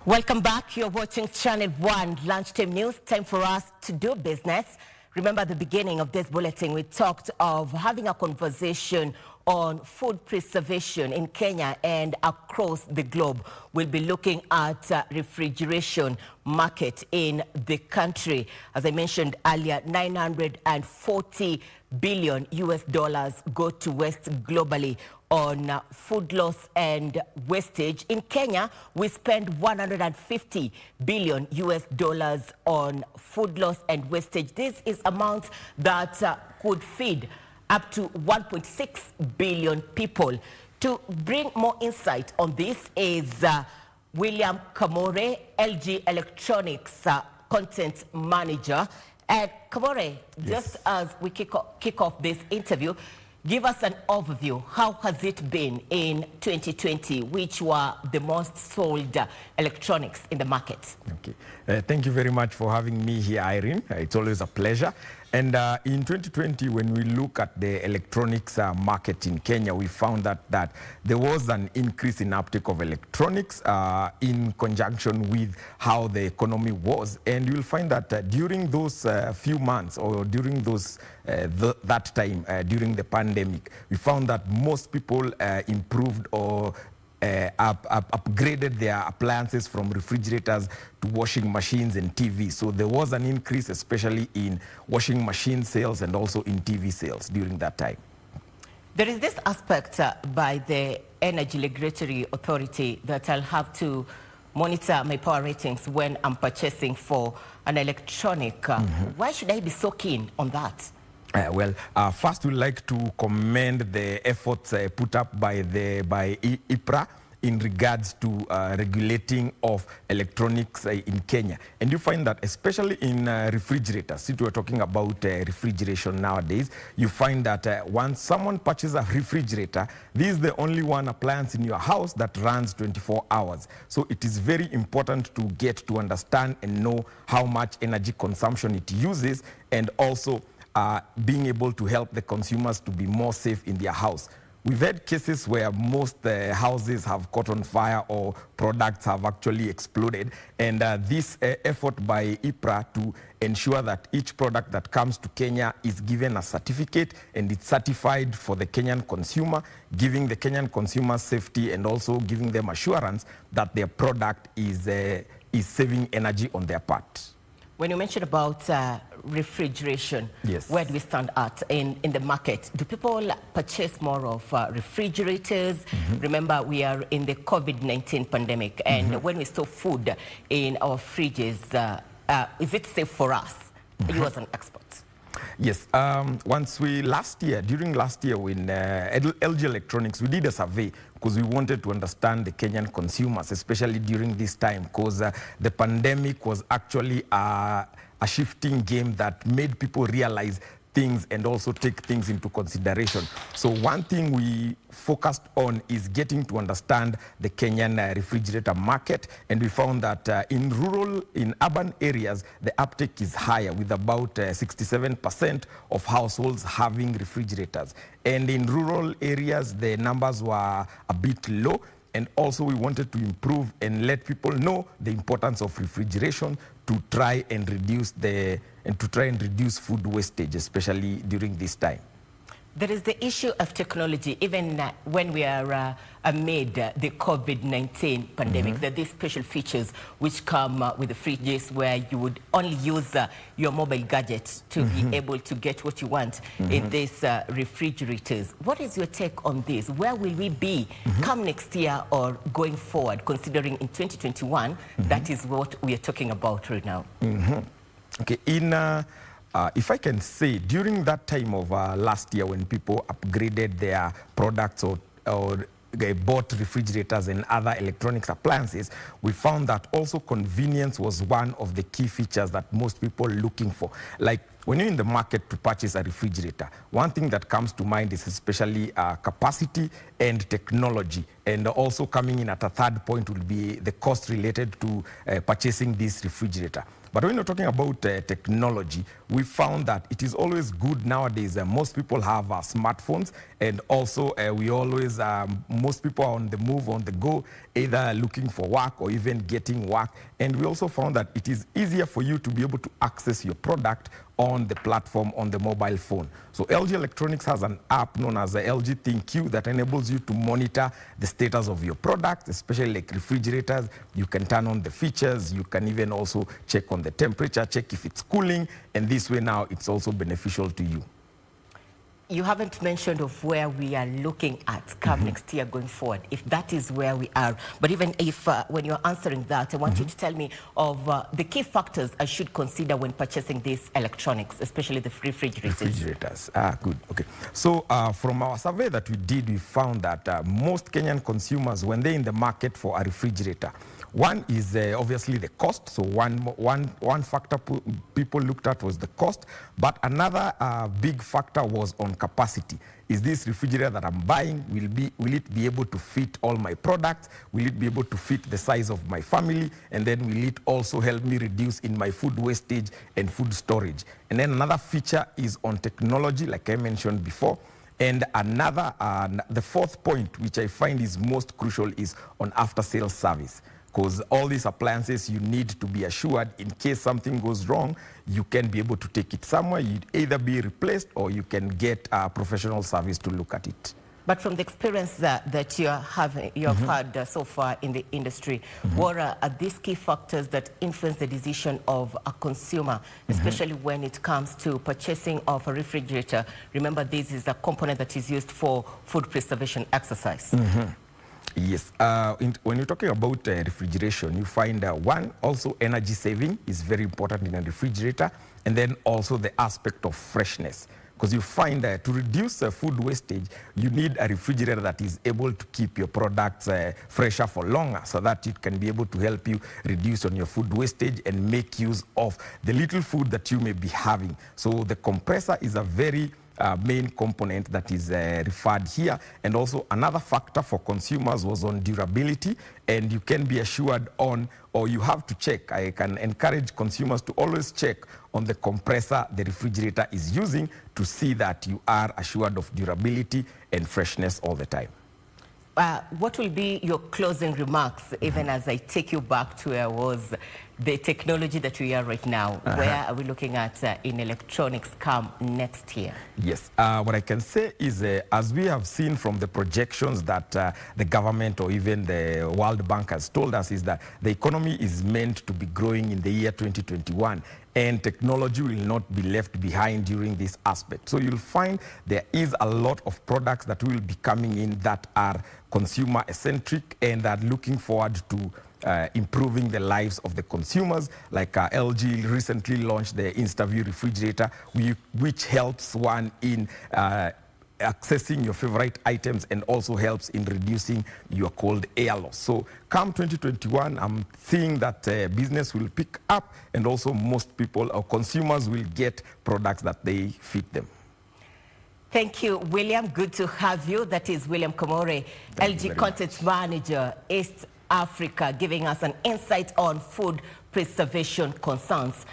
Welcome back. You're watching Channel 1 Lunchtime News. Time for us to do business. Remember, at the beginning of this bulletin, we talked of having a conversation on food preservation in Kenya and across the globe. We'll be looking at refrigeration market in the country. As I mentioned earlier, 940 billion US dollars go to waste globally on food loss and wastage. In Kenya, we spend 150 billion US dollars on food loss and wastage. This is amount that could feed up to 1.6 billion people. To bring more insight on this is William Kamore, LG Electronics content manager. And Kamore, just as we kick off this interview, give us an overview. How has it been in 2020? Which were the most sold electronics in the market? Okay. Thank you very much for having me here, Irene. It's always a pleasure. And in 2020, when we look at the electronics market in Kenya, we found that there was an increase in uptake of electronics in conjunction with how the economy was. And you'll find that during those few months, or during those that time, during the pandemic, we found that most people improved or upgraded their appliances from refrigerators to washing machines and TV. So there was an increase, especially in washing machine sales and also in TV sales during that time. There is this aspect by the Energy Regulatory Authority that I'll have to monitor my power ratings when I'm purchasing for an electronic. Why should I be so keen on that? First, we'd like to commend the efforts put up by IPRA in regards to regulating of electronics in Kenya. And you find that especially in refrigerators, since we're talking about refrigeration nowadays, you find that once someone purchases a refrigerator, this is the only one appliance in your house that runs 24 hours. So it is very important to get to understand and know how much energy consumption it uses, and also being able to help the consumers to be more safe in their house. We've had cases where most houses have caught on fire or products have actually exploded. And this effort by IPRA to ensure that each product that comes to Kenya is given a certificate and it's certified for the Kenyan consumer, giving the Kenyan consumer safety and also giving them assurance that their product is saving energy on their part. When you mentioned about refrigeration, yes, where do we stand at in the market? Do people purchase more of refrigerators? Remember, we are in the COVID-19 pandemic, and when we store food in our fridges, is it safe for us? You as an expert. Yes, during last year when LG Electronics, we did a survey because we wanted to understand the Kenyan consumers, especially during this time, because the pandemic was actually a shifting game that made people realize things and also take things into consideration. So one thing we focused on is getting to understand the Kenyan refrigerator market, and we found that in urban areas, the uptake is higher, with about 67% of households having refrigerators. And in rural areas, the numbers were a bit low. And also we wanted to improve and let people know the importance of refrigeration to try and reduce food wastage, especially during this time. There is the issue of technology. Even when we are amid the COVID-19 pandemic, there are these special features which come with the fridges where you would only use your mobile gadget to be able to get what you want in these refrigerators. What is your take on this? Where will we be come next year or going forward, considering in 2021, that is what we are talking about right now? Okay, if I can say, during that time of last year when people upgraded their products or they bought refrigerators and other electronics appliances, we found that also convenience was one of the key features that most people are looking for. Like when you're in the market to purchase a refrigerator, one thing that comes to mind is especially capacity and technology. And also coming in at a third point will be the cost related to purchasing this refrigerator. But when you're talking about technology, we found that it is always good nowadays. Most people have smartphones, and also most people are on the move, on the go, either looking for work or even getting work. And we also found that it is easier for you to be able to access your product on the platform on the mobile phone. So LG Electronics has an app known as the LG ThinQ that enables you to monitor the status of your product, especially like refrigerators. You can turn on the features. You can even also check on the temperature, check if it's cooling, and this way now it's also beneficial to you. You haven't mentioned of where we are looking at come next year going forward, if that is where we are. But even if, when you're answering that, I want you to tell me of the key factors I should consider when purchasing these electronics, especially the refrigerators. Good. Okay. So from our survey that we did, we found that most Kenyan consumers, when they're in the market for a refrigerator, one is obviously the cost. So one factor people looked at was the cost. But another big factor was on capacity. Is this refrigerator that I'm buying, will it be able to fit all my products? Will it be able to fit the size of my family? And then will it also help me reduce in my food wastage and food storage? And then another feature is on technology, like I mentioned before. And another, the fourth point, which I find is most crucial, is on after-sales service. Because all these appliances, you need to be assured in case something goes wrong, you can be able to take it somewhere. You'd either be replaced or you can get a professional service to look at it. But from the experience that you have had so far in the industry, what are these key factors that influence the decision of a consumer, especially when it comes to purchasing of a refrigerator? Remember, this is a component that is used for food preservation exercise. Yes, when you're talking about refrigeration, you find one, also energy saving is very important in a refrigerator, and then also the aspect of freshness. Because you find that to reduce food wastage, you need a refrigerator that is able to keep your products fresher for longer, so that it can be able to help you reduce on your food wastage and make use of the little food that you may be having. So the compressor is a very main component that is referred here. And also another factor for consumers was on durability, and you can be assured on, or you have to check. I can encourage consumers to always check on the compressor the refrigerator is using to see that you are assured of durability and freshness all the time. What will be your closing remarks, even as I take you back to where was the technology that we are right now? Where are we looking at in electronics come next year? Yes, what I can say is, as we have seen from the projections that the government or even the World Bank has told us, is that the economy is meant to be growing in the year 2021. And technology will not be left behind during this aspect. So you'll find there is a lot of products that will be coming in that are consumer-centric and are looking forward to improving the lives of the consumers. Like LG recently launched the InstaView refrigerator, which helps one in accessing your favorite items and also helps in reducing your cold air loss. So come 2021, I'm seeing that business will pick up, and also most people or consumers will get products that they fit them. Thank you, William. Good to have you. That is William Komore, LG Content Manager, East Africa, giving us an insight on food preservation concerns.